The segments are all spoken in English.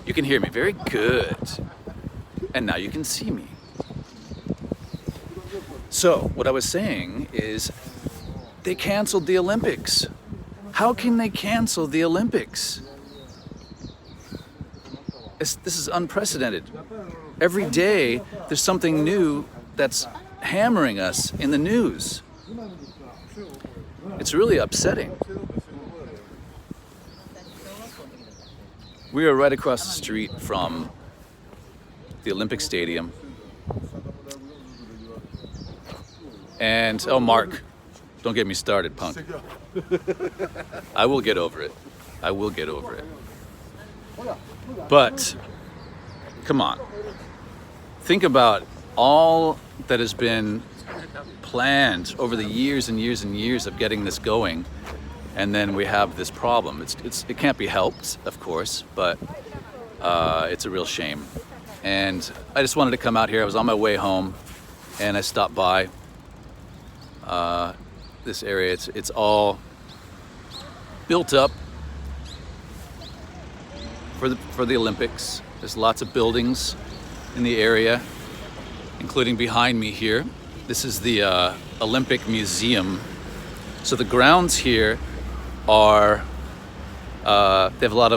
You can hear me, very good. And now you can see me. So, what I was saying is, they canceled the Olympics. How can they cancel the Olympics? This is unprecedented. Every day, there's something new that's hammering us in the news. It's really upsetting. We are right across the street from the Olympic Stadium. And, oh, Mark, don't get me started, punk. I will get over it. I will get over it. But, come on. Think about all that has been planned over the years and years and years of getting this going, and then we have this problem. It can't be helped, of course, but it's a real shame. And I just wanted to come out here. I was on my way home, and I stopped by this area. It's all built up for the Olympics. There's lots of buildings in the area, including behind me here. This is the Olympic Museum. So the grounds here are they have a lot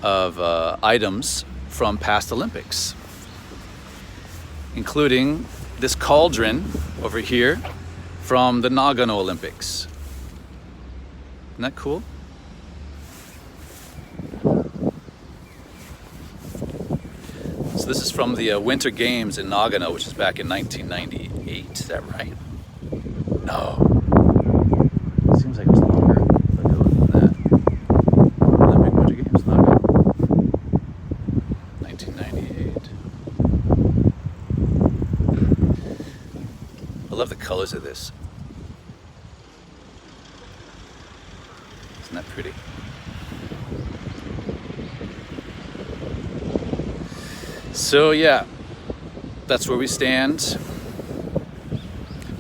of items from past Olympics, including this cauldron over here from the Nagano Olympics. Isn't that cool? So this is from the Winter Games in Nagano, which is back in 1998. Is that right? No. It seems like it was longer. If I go with that. Olympic Winter Games, Nagano. 1998. I love the colors of this. Isn't that pretty? So yeah, that's where we stand.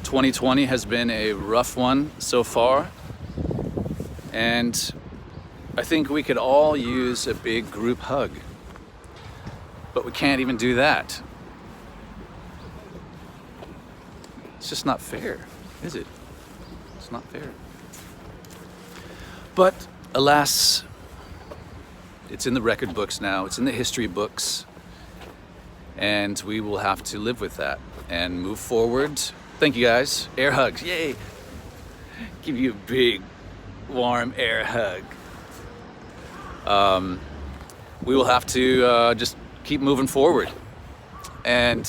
2020 has been a rough one so far, and I think we could all use a big group hug, but we can't even do that. It's just not fair, is it? It's not fair. But alas, it's in the record books now, it's in the history books. And we will have to live with that and move forward. Thank you guys. Air hugs, yay. Give you a big, warm air hug. We will have to just keep moving forward. And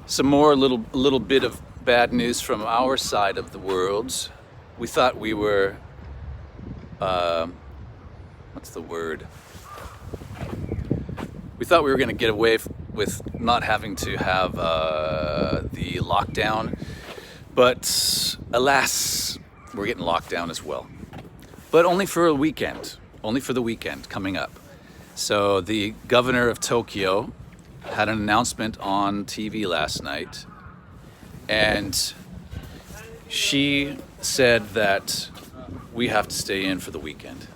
some more little bit of bad news from our side of the world. We thought we were, what's the word? We thought we were gonna get away with not having to have the lockdown, but alas, we're getting locked down as well. But only for a weekend, only for the weekend coming up. So the governor of Tokyo had an announcement on TV last night, and she said that we have to stay in for the weekend.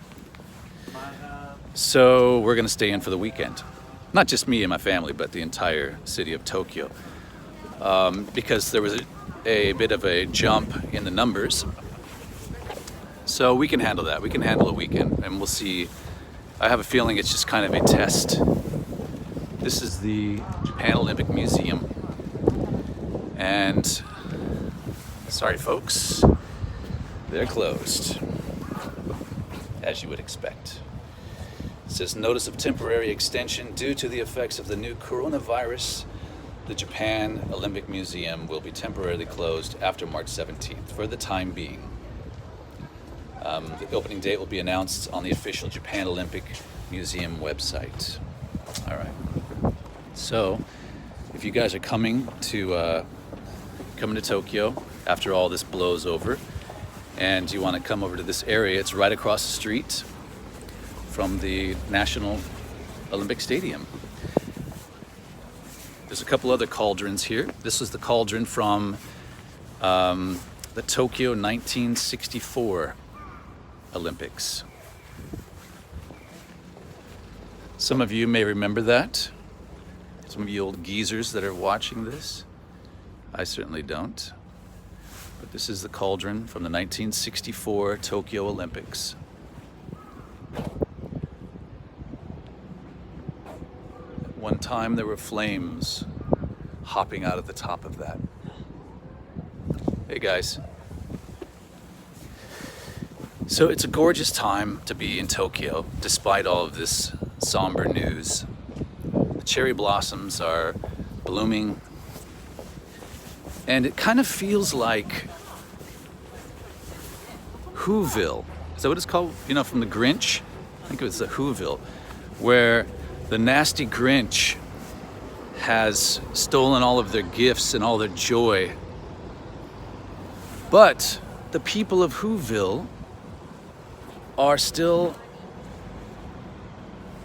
So we're gonna stay in for the weekend. Not just me and my family, but the entire city of Tokyo. Because there was a bit of a jump in the numbers. So we can handle that. We can handle a weekend, and we'll see. I have a feeling it's just kind of a test. This is the Japan Olympic Museum. And, sorry folks, they're closed, as you would expect. It says, notice of temporary extension due to the effects of the new coronavirus. The Japan Olympic Museum will be temporarily closed after March 17th for the time being. The opening date will be announced on the official Japan Olympic Museum website. All right. So, if you guys are coming to Tokyo after all this blows over, and you want to come over to this area, it's right across the street from the National Olympic Stadium. There's a couple other cauldrons here. This is the cauldron from the Tokyo 1964 Olympics. Some of you may remember that. Some of you old geezers that are watching this. I certainly don't. But this is the cauldron from the 1964 Tokyo Olympics. At one time there were flames hopping out of the top of that. Hey guys. So it's a gorgeous time to be in Tokyo, despite all of this somber news. The cherry blossoms are blooming, and it kind of feels like Whoville. Is that what it's called? You know, from the Grinch? I think it was the Whoville, where the nasty Grinch has stolen all of their gifts and all their joy. But the people of Whoville are still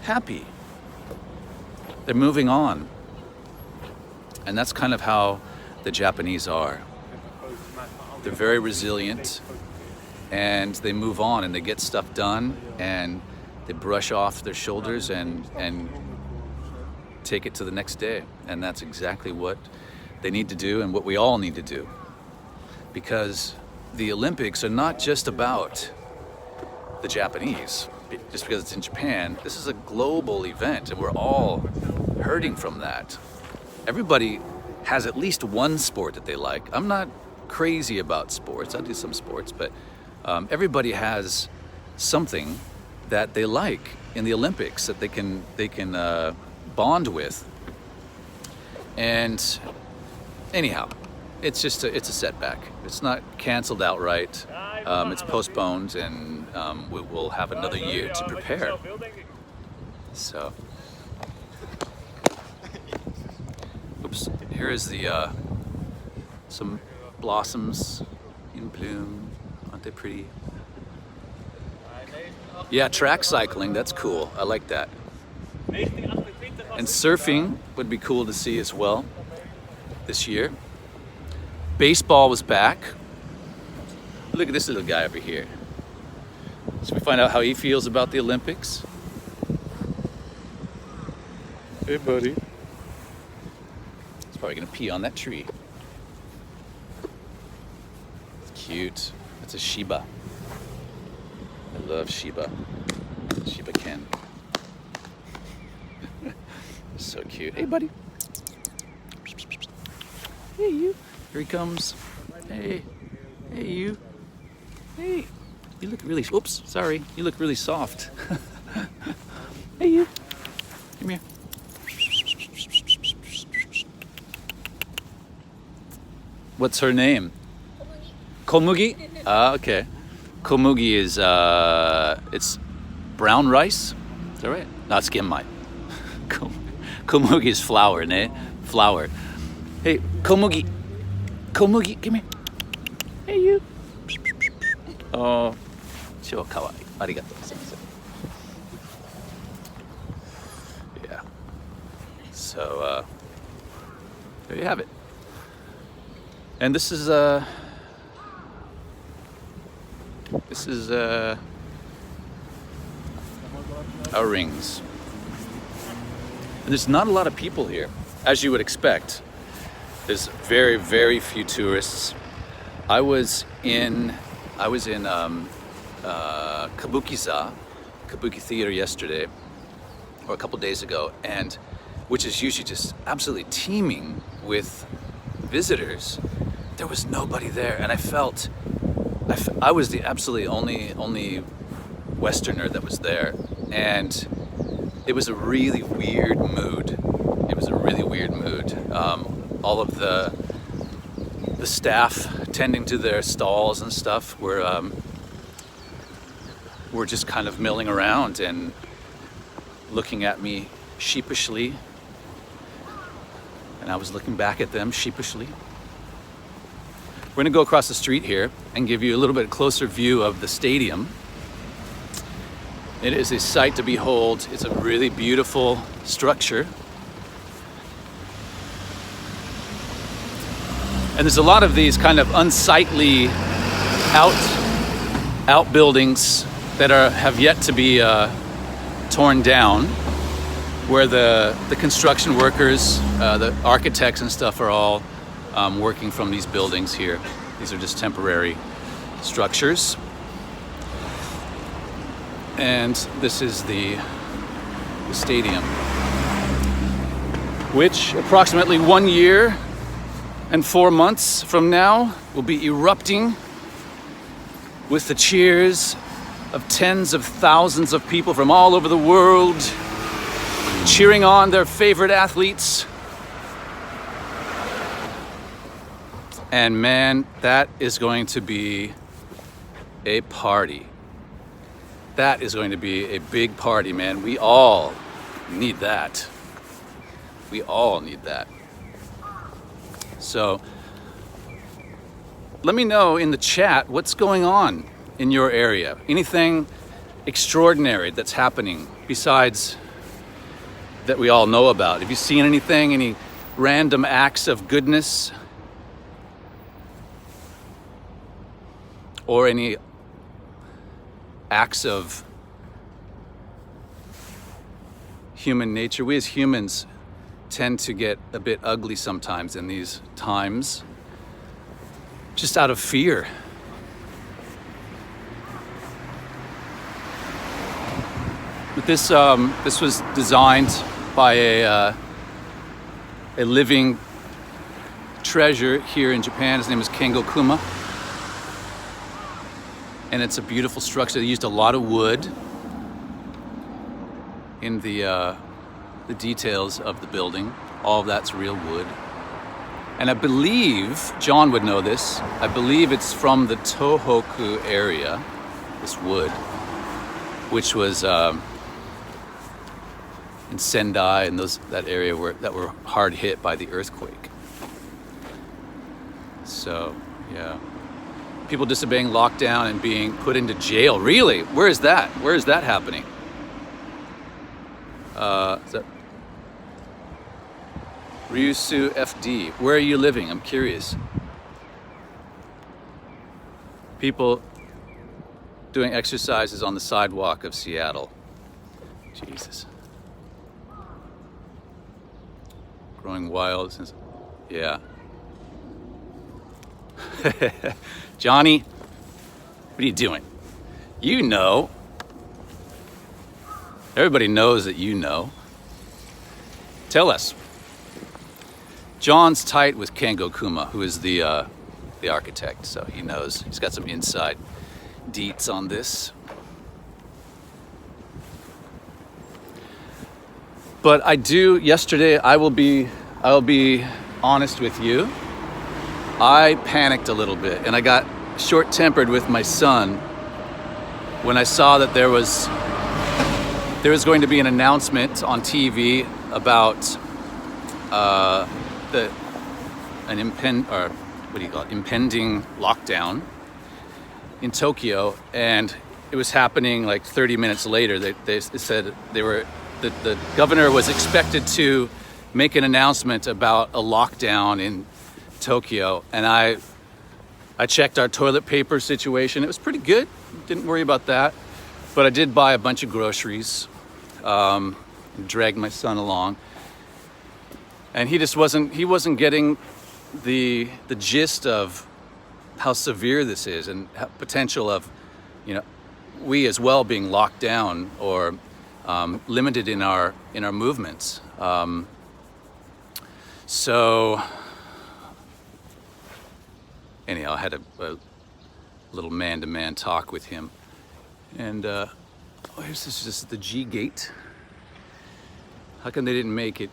happy. They're moving on. And that's kind of how the Japanese are. They're very resilient, and they move on and they get stuff done, and they brush off their shoulders and take it to the next day. And that's exactly what they need to do and what we all need to do. Because the Olympics are not just about the Japanese. Just because it's in Japan, this is a global event, and we're all hurting from that. Everybody has at least one sport that they like. I'm not crazy about sports. I do some sports, but everybody has something that they like in the Olympics that they can bond with. And anyhow, it's a setback. It's not canceled outright. It's postponed, and we will have another year to prepare. So, oops. Here is the some blossoms in bloom. Aren't they pretty? Yeah, track cycling. That's cool. I like that. And surfing would be cool to see as well this year. Baseball was back. Look at this little guy over here. Should we find out how he feels about the Olympics? Hey, buddy. He's probably gonna pee on that tree. It's cute. It's a Shiba. I love Shiba. Shiba Ken. So cute. Hey, buddy. Hey, you. Here he comes. Hey. Hey, you. Hey. You look really... Oops, sorry. You look really soft. Hey, you. Come here. What's her name? Komugi? Ah, okay. Komugi is, it's brown rice? Is that right? No, it's genmai. Komugi is flour, ne? Flour. Hey, Komugi. Komugi, come here. Hey, you. Oh, so kawaii. Arigato. Yeah. So, there you have it. And this is our rings. And there's not a lot of people here, as you would expect. There's very, very few tourists. I was in Kabukiza, Kabuki Theater yesterday, or a couple days ago, and which is usually just absolutely teeming with visitors. There was nobody there, and I was the absolutely only Westerner that was there, and it was a really weird mood. It was a really weird mood. All of the staff tending to their stalls and stuff were just kind of milling around and looking at me sheepishly, and I was looking back at them sheepishly. We're gonna go across the street here and give you a little bit closer view of the stadium. It is a sight to behold. It's a really beautiful structure. And there's a lot of these kind of unsightly outbuildings that have yet to be torn down. where the construction workers, the architects and stuff are all working from these buildings here. These are just temporary structures. And this is the stadium, which approximately 1 year and 4 months from now will be erupting with the cheers of tens of thousands of people from all over the world cheering on their favorite athletes. And man, that is going to be a party. That is going to be a big party, man. We all need that. We all need that. So let me know in the chat what's going on in your area. Anything extraordinary that's happening besides that we all know about. Have you seen anything, any random acts of goodness? Or any acts of human nature? We as humans tend to get a bit ugly sometimes in these times, just out of fear. But this was designed by a living treasure here in Japan. His name is Kengo Kuma. And it's a beautiful structure. They used a lot of wood in the details of the building. All of that's real wood. And I believe, John would know this, I believe it's from the Tohoku area, this wood, which was in Sendai and that area that were hard hit by the earthquake. So, yeah. People disobeying lockdown and being put into jail. Really? Where is that? Where is that happening? Is that Ryusu FD? Where are you living? I'm curious. People doing exercises on the sidewalk of Seattle. Jesus. Growing wild since, yeah. Johnny, what are you doing? You know. Everybody knows that you know. Tell us. John's tight with Kengo Kuma, who is the architect, so he knows. He's got some inside deets on this. But yesterday, I will be honest with you. I panicked a little bit and I got short-tempered with my son when I saw that there was going to be an announcement on TV about impending lockdown in Tokyo, and it was happening like 30 minutes later. They said the governor was expected to make an announcement about a lockdown in Tokyo, and I checked our toilet paper situation. It was pretty good. Didn't worry about that. But I did buy a bunch of groceries, dragged my son along. And he wasn't getting the gist of how severe this is and potential of, we as well being locked down or limited in our movements. So anyhow, I had a little man-to-man talk with him. And here's this is the G gate. How come they didn't make it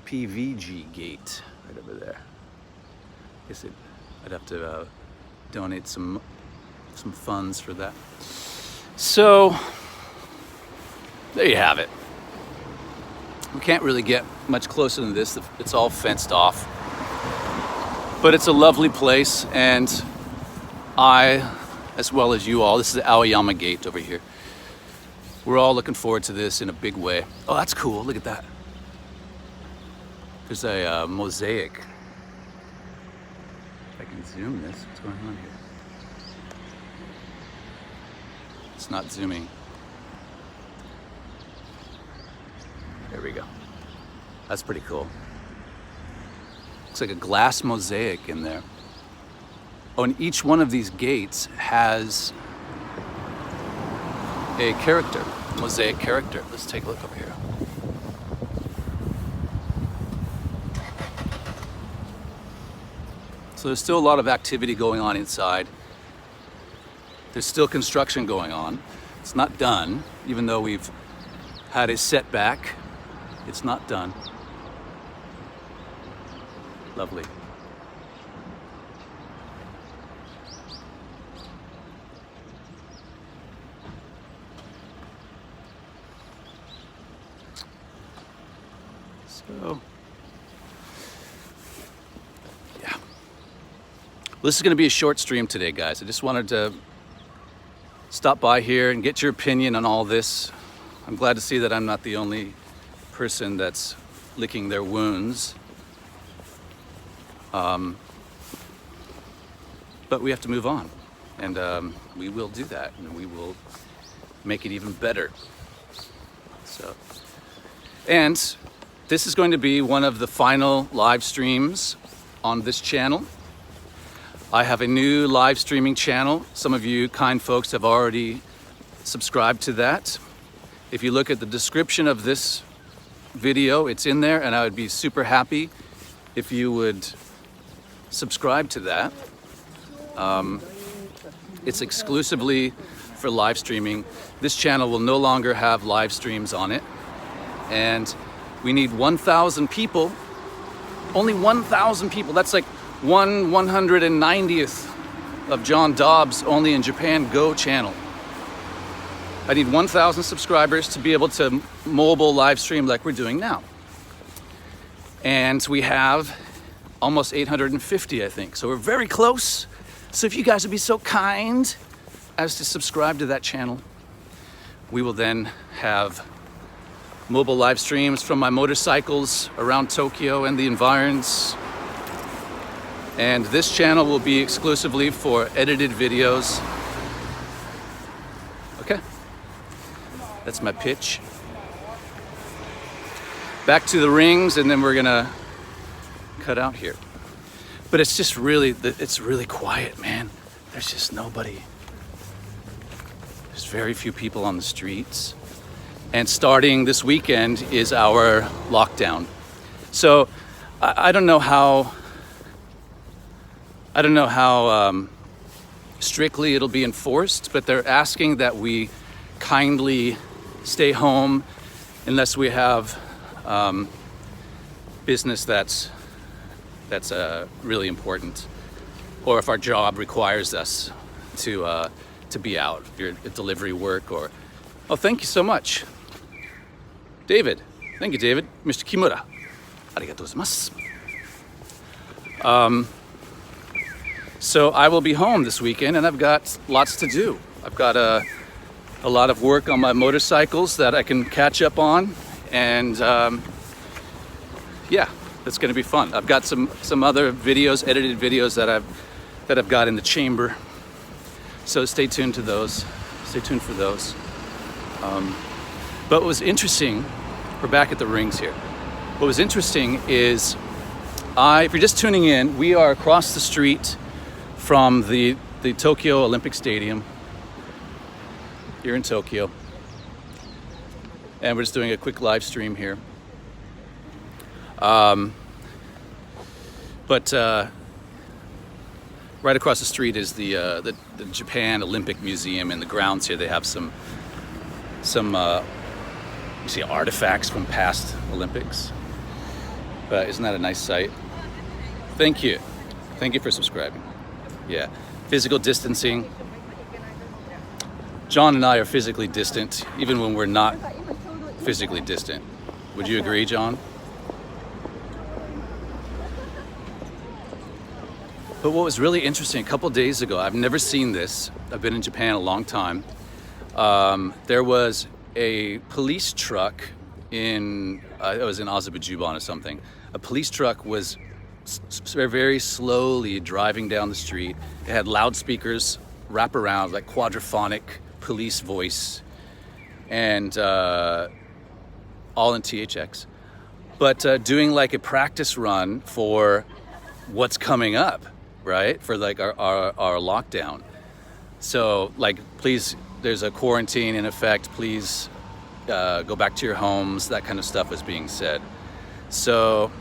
PVG gate right over there? I guess I'd have to donate some funds for that. So there you have it. We can't really get much closer than this. It's all fenced off. But it's a lovely place, and I, as well as you all, this is the Aoyama Gate over here. We're all looking forward to this in a big way. Oh, that's cool. Look at that. There's a mosaic. If I can zoom this, what's going on here? It's not zooming. There we go. That's pretty cool. Looks like a glass mosaic in there. Oh, and each one of these gates has a character, mosaic character. Let's take a look over here. So there's still a lot of activity going on inside. There's still construction going on. It's not done, even though we've had a setback. It's not done. Lovely. So, yeah. This is going to be a short stream today, guys. I just wanted to stop by here and get your opinion on all this. I'm glad to see that I'm not the only person that's licking their wounds. But we have to move on, and we will do that, and we will make it even better. So, and this is going to be one of the final live streams on this channel. I have a new live streaming channel. Some of you kind folks have already subscribed to that. If you look at the description of this video, it's in there, and I would be super happy if you would subscribe to that. It's exclusively for live streaming. This channel will no longer have live streams on it, and we need 1,000 people. Only 1,000 people. That's like 1/190th of John Dobbs' Only in Japan Go channel. I need 1,000 subscribers to be able to mobile live stream like we're doing now. And we have almost 850, I think. So we're very close. So if you guys would be so kind as to subscribe to that channel, we will then have mobile live streams from my motorcycles around Tokyo and the environs. And this channel will be exclusively for edited videos. Okay, that's my pitch. Back to the rings, and then we're gonna cut out here. But it's just really, it's really quiet, man. There's just nobody. There's very few people on the streets. And starting this weekend is our lockdown. So I don't know how strictly it'll be enforced, but they're asking that we kindly stay home unless we have business that's really important, or if our job requires us to be out, if you're at delivery work or. Oh, thank you so much, David. Thank you, David. Mr. Kimura. Arigatou gozaimasu. So I will be home this weekend, and I've got lots to do. I've got a lot of work on my motorcycles that I can catch up on, and yeah, that's going to be fun. I've got some other videos, edited videos that I've got in the chamber. So stay tuned to those. Stay tuned for those. But what was interesting, we're back at the rings here. What was interesting is, if you're just tuning in, we are across the street from the Tokyo Olympic Stadium here in Tokyo. And we're just doing a quick live stream here. But right across the street is the Japan Olympic Museum. In the grounds here, they have some you see artifacts from past Olympics. But isn't that a nice sight? Thank you for subscribing. Yeah, physical distancing. John and I are physically distant, even when we're not physically distant. Would you agree, John? But what was really interesting, a couple days ago, I've never seen this. I've been in Japan a long time. There was a police truck it was in Azerbaijan or something. A police truck was very slowly driving down the street. It had loudspeakers wrap around, like quadraphonic police voice. And all in THX, but doing like a practice run for what's coming up, right? For like our lockdown. So like, please, there's a quarantine in effect. Please go back to your homes. That kind of stuff is being said. So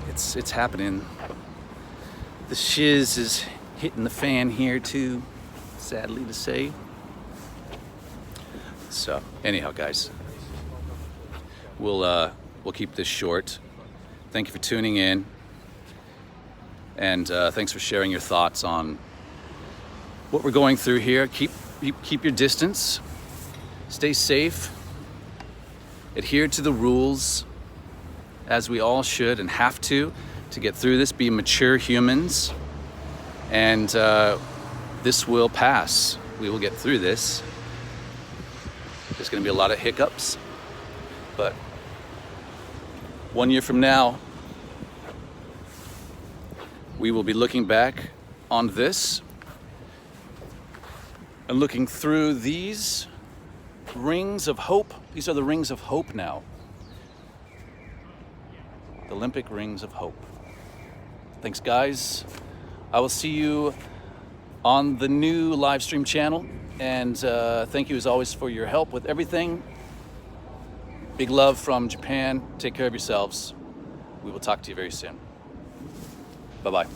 it's happening. The shiz is hitting the fan here too, sadly to say. So anyhow, guys, we'll keep this short. Thank you for tuning in, and thanks for sharing your thoughts on what we're going through here. Keep your distance, stay safe, adhere to the rules, as we all should and have to get through this. Be mature humans, and this will pass. We will get through this. There's going to be a lot of hiccups, but 1 year from now, we will be looking back on this and looking through these rings of hope. These are the rings of hope now. The Olympic rings of hope. Thanks, guys. I will see you on the new live stream channel. And thank you as always for your help with everything. Big love from Japan. Take care of yourselves. We will talk to you very soon. Bye-bye.